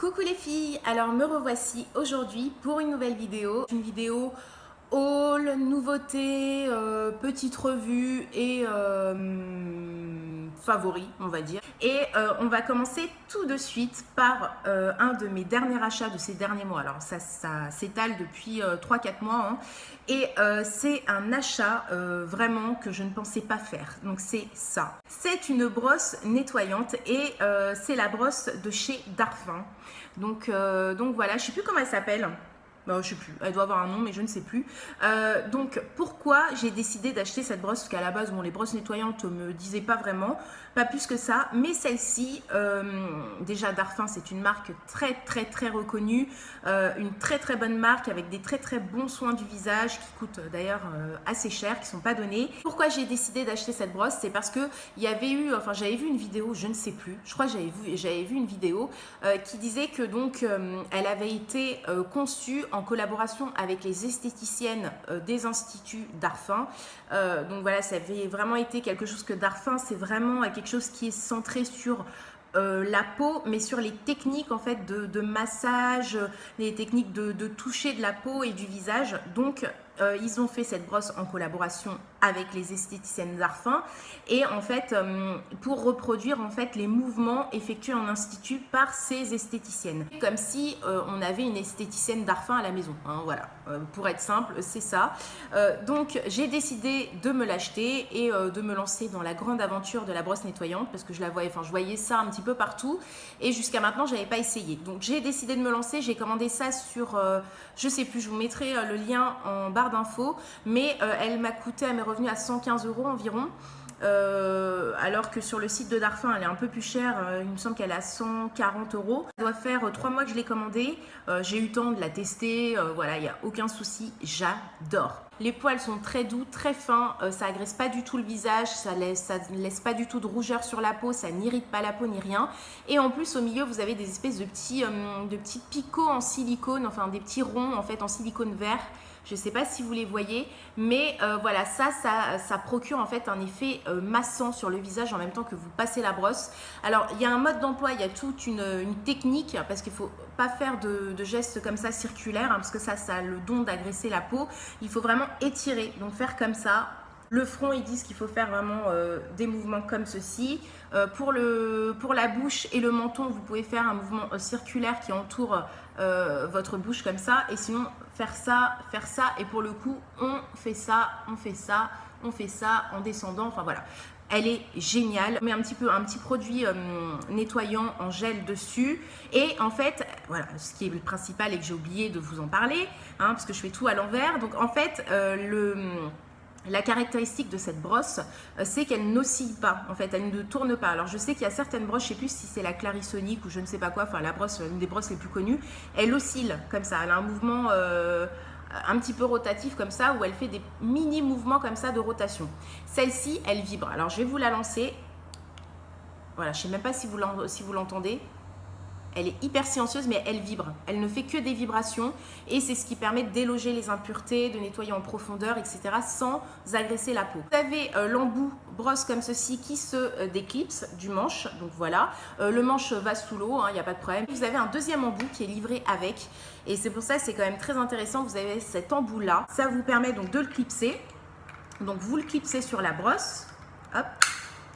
Coucou les filles, alors me revoici aujourd'hui pour une nouvelle vidéo. Une vidéo haul, nouveauté, petite revue et favoris on va dire. Et on va commencer tout de suite par un de mes derniers achats de ces derniers mois. Alors ça s'étale depuis 3-4 mois hein. Et c'est un achat vraiment que je ne pensais pas faire. Donc c'est ça. C'est une brosse nettoyante et c'est la brosse de chez Darphin. Donc voilà, je ne sais plus comment elle s'appelle. Je ne sais plus, elle doit avoir un nom mais je ne sais plus. Donc pourquoi j'ai décidé d'acheter cette brosse? Parce qu'à la base, bon, les brosses nettoyantes me disaient pas vraiment, pas plus que ça. Mais celle-ci, déjà Darphin, c'est une marque très reconnue. Une très bonne marque avec des très bons soins du visage qui coûtent d'ailleurs assez cher, qui sont pas donnés. Pourquoi j'ai décidé d'acheter cette brosse? C'est parce que il y avait eu, enfin j'avais vu une vidéo, je ne sais plus, je crois que j'avais vu une vidéo qui disait que donc elle avait été conçue en collaboration avec les esthéticiennes des instituts Darphin. Donc voilà, ça avait vraiment été quelque chose que Darphin, c'est vraiment quelque chose qui est centré sur la peau, mais sur les techniques en fait de massage, les techniques de toucher de la peau et du visage. Donc ils ont fait cette brosse en collaboration avec les esthéticiennes Darphin et en fait pour reproduire en fait les mouvements effectués en institut par ces esthéticiennes, comme si on avait une esthéticienne Darphin à la maison hein, voilà, pour être simple c'est ça. Donc j'ai décidé de me l'acheter et de me lancer dans la grande aventure de la brosse nettoyante parce que je voyais ça un petit peu partout et jusqu'à maintenant j'avais pas essayé. Donc j'ai décidé de me lancer, j'ai commandé ça sur je sais plus, je vous mettrai le lien en barre d'infos, mais elle m'a coûté, elle m'est revenue à 115 € environ. Alors que sur le site de Darphin elle est un peu plus chère, il me semble qu'elle est à 140 €. Ça doit faire 3 mois que je l'ai commandée, j'ai eu le temps de la tester, voilà, il n'y a aucun souci, j'adore. Les poils sont très doux, très fins, ça agresse pas du tout le visage, ça ne laisse pas du tout de rougeur sur la peau, ça n'irrite pas la peau ni rien. Et en plus au milieu vous avez des espèces de petits picots en silicone, enfin des petits ronds en fait en silicone vert. Je ne sais pas si vous les voyez, mais voilà, ça procure en fait un effet massant sur le visage en même temps que vous passez la brosse. Alors, il y a un mode d'emploi, il y a toute une technique, parce qu'il ne faut pas faire de gestes comme ça circulaires, hein, parce que ça a le don d'agresser la peau. Il faut vraiment étirer, donc faire comme ça. Le front, ils disent qu'il faut faire vraiment des mouvements comme ceci. Pour la bouche et le menton, vous pouvez faire un mouvement circulaire qui entoure votre bouche comme ça. Et sinon, faire ça. Et pour le coup, on fait ça en descendant. Enfin voilà. Elle est géniale. On met un petit produit nettoyant en gel dessus. Et en fait, voilà, ce qui est le principal et que j'ai oublié de vous en parler, hein, parce que je fais tout à l'envers. Donc en fait, la caractéristique de cette brosse, c'est qu'elle n'oscille pas, en fait, elle ne tourne pas. Alors je sais qu'il y a certaines brosses, je ne sais plus si c'est la Clarisonic ou je ne sais pas quoi, enfin la brosse, une des brosses les plus connues, elle oscille comme ça, elle a un mouvement un petit peu rotatif comme ça, où elle fait des mini mouvements comme ça de rotation. Celle-ci, elle vibre. Alors je vais vous la lancer. Voilà, je ne sais même pas si vous l'entendez. Elle est hyper silencieuse, mais elle vibre. Elle ne fait que des vibrations et c'est ce qui permet de déloger les impuretés, de nettoyer en profondeur, etc. sans agresser la peau. Vous avez l'embout brosse comme ceci qui se déclipse du manche. Donc voilà, le manche va sous l'eau, il n'y a pas de problème. Vous avez un deuxième embout qui est livré avec et c'est pour ça que c'est quand même très intéressant. Vous avez cet embout là. Ça vous permet donc de le clipser. Donc vous le clipsez sur la brosse. Hop.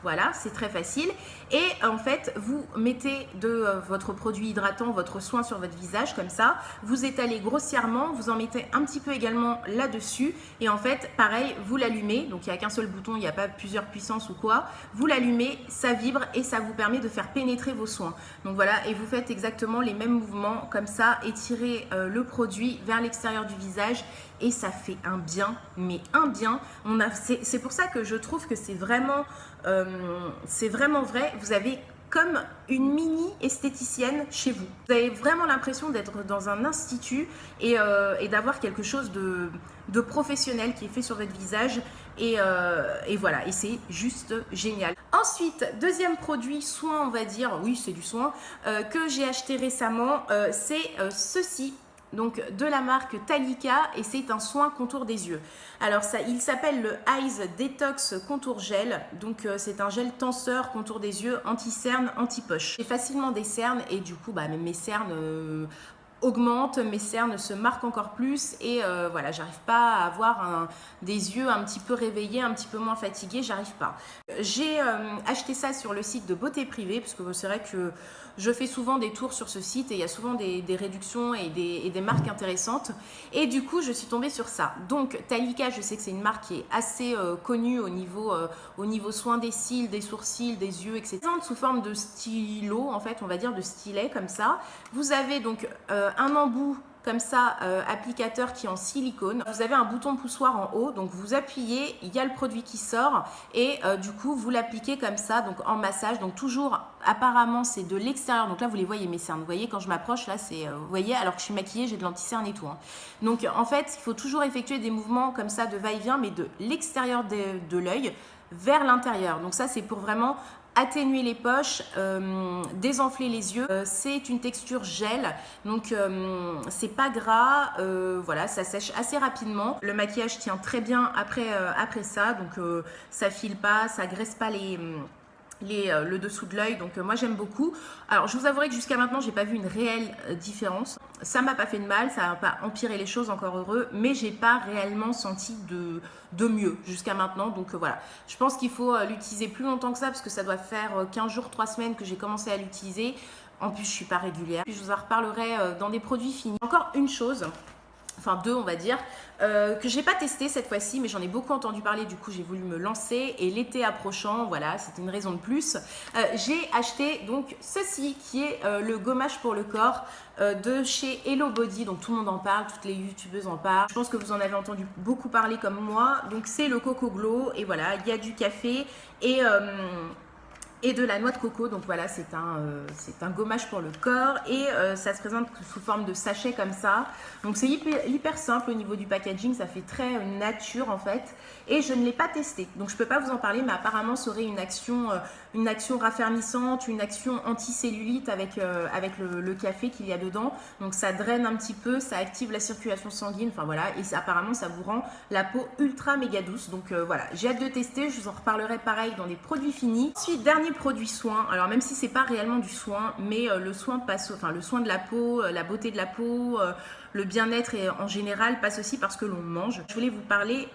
Voilà, c'est très facile. Et en fait, vous mettez de votre produit hydratant, votre soin sur votre visage comme ça. Vous étalez grossièrement, vous en mettez un petit peu également là-dessus. Et en fait, pareil, vous l'allumez. Donc, il n'y a qu'un seul bouton, il n'y a pas plusieurs puissances ou quoi. Vous l'allumez, ça vibre et ça vous permet de faire pénétrer vos soins. Donc voilà, et vous faites exactement les mêmes mouvements comme ça. Étirez le produit vers l'extérieur du visage. Et ça fait un bien, mais un bien. C'est pour ça que je trouve que c'est vraiment vrai. Vous avez comme une mini esthéticienne chez vous. Vous avez vraiment l'impression d'être dans un institut et d'avoir quelque chose de professionnel qui est fait sur votre visage. Et voilà, et c'est juste génial. Ensuite, deuxième produit soin, on va dire, oui c'est du soin, que j'ai acheté récemment, c'est ceci. donc de la marque Talika, et c'est un soin contour des yeux. Alors ça, il s'appelle le Eyes Detox Contour Gel, donc c'est un gel tenseur contour des yeux, anti-cerne, anti-poche. J'ai facilement des cernes et du coup même mes cernes augmente, mes cernes se marquent encore plus et voilà, j'arrive pas à avoir des yeux un petit peu réveillés, un petit peu moins fatigués, j'arrive pas. J'ai acheté ça sur le site de Beauté Privée parce que c'est vrai que je fais souvent des tours sur ce site et il y a souvent des réductions et des marques intéressantes et du coup je suis tombée sur ça. Donc Talika, je sais que c'est une marque qui est assez connue au niveau soin des cils, des sourcils, des yeux, etc. Sous forme de stylo, en fait, on va dire de stylet comme ça. Vous avez donc un embout comme ça, applicateur qui est en silicone. Vous avez un bouton poussoir en haut, donc vous appuyez, il y a le produit qui sort et du coup vous l'appliquez comme ça, donc en massage. Donc toujours, apparemment c'est de l'extérieur, donc là vous les voyez mes cernes, vous voyez quand je m'approche là c'est, vous voyez, alors que je suis maquillée j'ai de l'anti-cerne et tout. Hein. Donc en fait il faut toujours effectuer des mouvements comme ça de va-et-vient, mais de l'extérieur de l'œil vers l'intérieur. Donc ça c'est pour vraiment atténuer les poches, désenfler les yeux. C'est une texture gel, donc c'est pas gras, voilà, ça sèche assez rapidement. Le maquillage tient très bien après ça, donc ça file pas, ça graisse pas le dessous de l'œil, donc moi j'aime beaucoup. Alors je vous avouerai que jusqu'à maintenant j'ai pas vu une réelle différence, ça m'a pas fait de mal, ça n'a pas empiré les choses, encore heureux, mais j'ai pas réellement senti de mieux jusqu'à maintenant, donc voilà. Je pense qu'il faut l'utiliser plus longtemps que ça parce que ça doit faire 15 jours, 3 semaines que j'ai commencé à l'utiliser. En plus je suis pas régulière, puis je vous en reparlerai dans des produits finis. Encore une chose, enfin deux on va dire, que j'ai pas testé cette fois-ci, mais j'en ai beaucoup entendu parler, du coup j'ai voulu me lancer et l'été approchant, voilà, c'était une raison de plus. J'ai acheté donc ceci qui est le gommage pour le corps de chez Hello Body, donc tout le monde en parle, toutes les youtubeuses en parlent. Je pense que vous en avez entendu beaucoup parler comme moi, donc c'est le Coco Glow et voilà, il y a du café et de la noix de coco, donc voilà, c'est un gommage pour le corps et ça se présente sous forme de sachet comme ça, donc c'est hyper simple au niveau du packaging, ça fait très nature en fait et je ne l'ai pas testé, donc je peux pas vous en parler, mais apparemment ça aurait une action raffermissante, une action anti-cellulite avec le café qu'il y a dedans, donc ça draine un petit peu, ça active la circulation sanguine, enfin voilà, et apparemment ça vous rend la peau ultra méga douce, donc voilà, j'ai hâte de tester, je vous en reparlerai pareil dans des produits finis. Ensuite, dernier produit soin, alors même si c'est pas réellement du soin, mais le soin passe, enfin le soin de la peau, la beauté de la peau, le bien-être en général passe aussi parce que l'on mange. Je voulais vous parler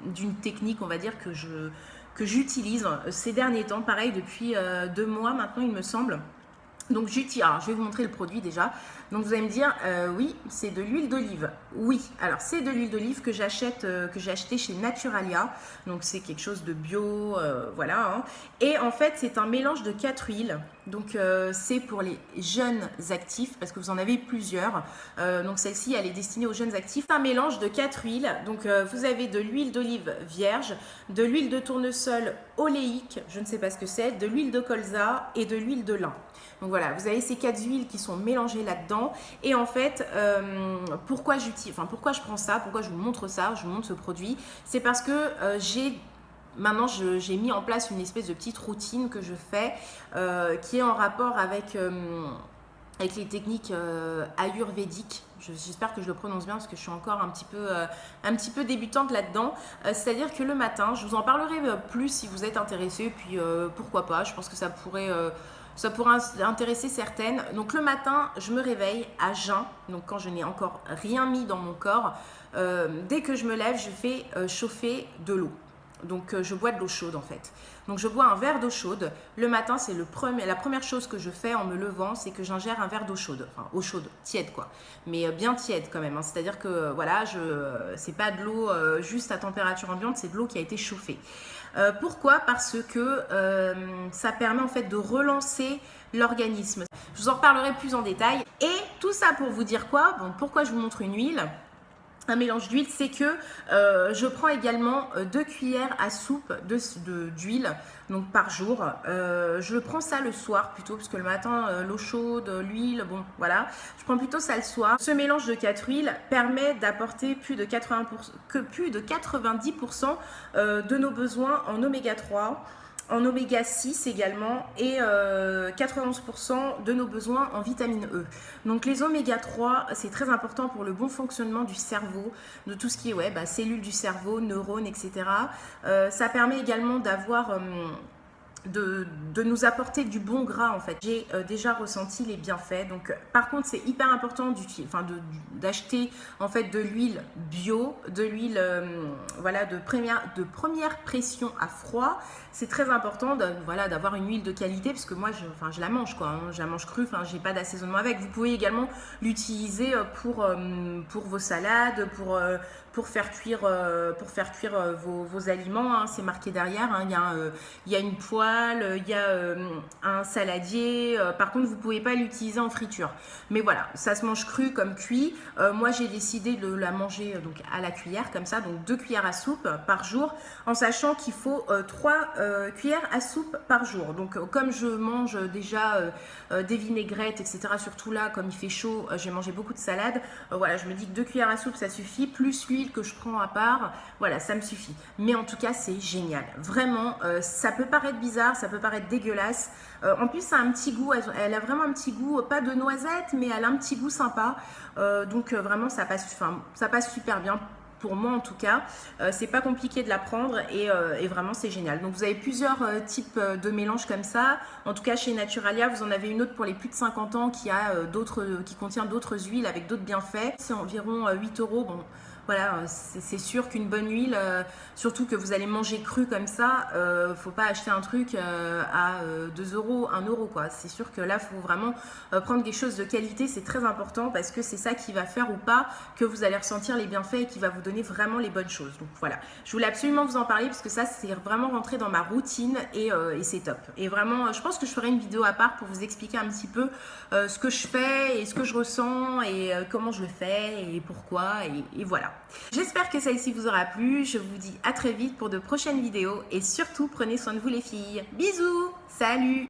d'une technique, on va dire, que j'utilise ces derniers temps, pareil depuis 2 mois maintenant il me semble. Donc alors, je vais vous montrer le produit déjà. Donc vous allez me dire, oui, c'est de l'huile d'olive. Oui, alors c'est de l'huile d'olive que j'ai acheté chez Naturalia. Donc c'est quelque chose de bio, voilà. Hein. Et en fait, c'est un mélange de 4 huiles. Donc c'est pour les jeunes actifs, parce que vous en avez plusieurs. Donc celle-ci, elle est destinée aux jeunes actifs. Un mélange de 4 huiles. Donc vous avez de l'huile d'olive vierge, de l'huile de tournesol oléique, je ne sais pas ce que c'est, de l'huile de colza et de l'huile de lin. Donc voilà, vous avez ces 4 huiles qui sont mélangées là-dedans. Et en fait, pourquoi je prends ça, pourquoi je vous montre ça, je vous montre ce produit, c'est parce que maintenant, j'ai mis en place une espèce de petite routine que je fais qui est en rapport avec les techniques ayurvédiques. J'espère que je le prononce bien parce que je suis encore un petit peu débutante là-dedans. C'est-à-dire que le matin, je vous en parlerai plus si vous êtes intéressés, puis pourquoi pas, je pense que ça pourrait intéresser certaines. Donc le matin, je me réveille à jeun, donc quand je n'ai encore rien mis dans mon corps. Dès que je me lève, je fais chauffer de l'eau. Donc je bois de l'eau chaude en fait. Donc je bois un verre d'eau chaude. Le matin, c'est la première chose que je fais en me levant, c'est que j'ingère un verre d'eau chaude. Enfin, eau chaude, tiède quoi. Mais bien tiède quand même. Hein. C'est-à-dire que voilà, c'est pas de l'eau juste à température ambiante, c'est de l'eau qui a été chauffée. Pourquoi? Parce que ça permet en fait de relancer l'organisme. Je vous en reparlerai plus en détail. Et tout ça pour vous dire quoi? Bon, pourquoi je vous montre une huile? Un mélange d'huile, c'est que je prends également 2 cuillères à soupe d'huile donc par jour. Je prends ça le soir plutôt, parce que le matin, l'eau chaude, l'huile, bon voilà. Je prends plutôt ça le soir. Ce mélange de 4 huiles permet d'apporter plus de 90% de nos besoins en oméga 3. en oméga 6 également et 91% de nos besoins en vitamine E. Donc les oméga 3, c'est très important pour le bon fonctionnement du cerveau, de tout ce qui est cellules du cerveau, neurones, etc. Ça permet également d'avoir... de nous apporter du bon gras en fait. J'ai déjà ressenti les bienfaits. Donc par contre c'est hyper important d'acheter en fait de l'huile bio, de l'huile de première pression à froid. C'est très important d'avoir une huile de qualité parce que moi je la mange quoi, hein. Je la mange crue, j'ai pas d'assaisonnement avec. Vous pouvez également l'utiliser pour vos salades, pour faire cuire vos aliments, hein. C'est marqué derrière, hein. Il y a une poêle, il y a un saladier. Par contre, vous ne pouvez pas l'utiliser en friture. Mais voilà, ça se mange cru comme cuit. Moi, j'ai décidé de la manger donc à la cuillère, comme ça, donc 2 cuillères à soupe par jour, en sachant qu'il faut 3 cuillères à soupe par jour. Donc, comme je mange déjà des vinaigrettes, etc., surtout là, comme il fait chaud, j'ai mangé beaucoup de salade. Voilà, je me dis que 2 cuillères à soupe, ça suffit, plus l'huile que je prends à part, voilà, ça me suffit. Mais en tout cas, c'est génial. Vraiment, ça peut paraître bizarre, ça peut paraître dégueulasse. En plus, ça a un petit goût, elle a vraiment un petit goût, pas de noisette, mais elle a un petit goût sympa. Donc vraiment, ça passe super bien. Pour moi en tout cas, c'est pas compliqué de la prendre et vraiment c'est génial. Donc vous avez plusieurs types de mélanges comme ça. En tout cas chez Naturalia, vous en avez une autre pour les plus de 50 ans qui contient d'autres huiles avec d'autres bienfaits. C'est environ 8 €. Bon, voilà, c'est sûr qu'une bonne huile, surtout que vous allez manger cru comme ça, faut pas acheter un truc à 2 €, 1 € quoi. C'est sûr que là, il faut vraiment prendre quelque chose de qualité, c'est très important parce que c'est ça qui va faire ou pas que vous allez ressentir les bienfaits et qui va vous donner vraiment les bonnes choses. Donc voilà, je voulais absolument vous en parler parce que ça, c'est vraiment rentré dans ma routine et c'est top. Et vraiment, je pense que je ferai une vidéo à part pour vous expliquer un petit peu ce que je fais et ce que je ressens et comment je le fais et pourquoi et voilà. J'espère que celle-ci vous aura plu. Je vous dis à très vite pour de prochaines vidéos et surtout prenez soin de vous les filles. Bisous, salut!